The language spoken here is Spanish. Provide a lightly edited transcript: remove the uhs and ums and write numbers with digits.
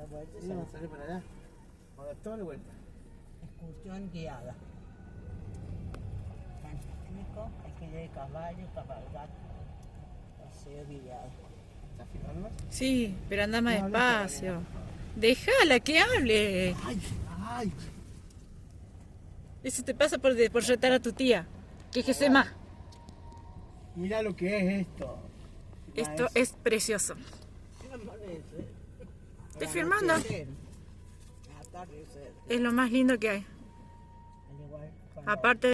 vuelta y Vamos a salir para allá. Vamos a dar toda la vuelta. excursión guiada. Fantástico, hay que ir de caballo, cabalgar, paseo guiado. ¿Estás filmando? Sí, pero anda más No hables despacio. todavía, por favor. Déjala que hable. ¡Ay! ¡Ay! Eso te pasa por retar a tu tía. Quéjese más. Mira lo que es esto. Esto es precioso. ¿Qué amanece? Estoy filmando. Atardecer. Atardecer. Es lo más lindo que hay. Al igual cuando- Aparte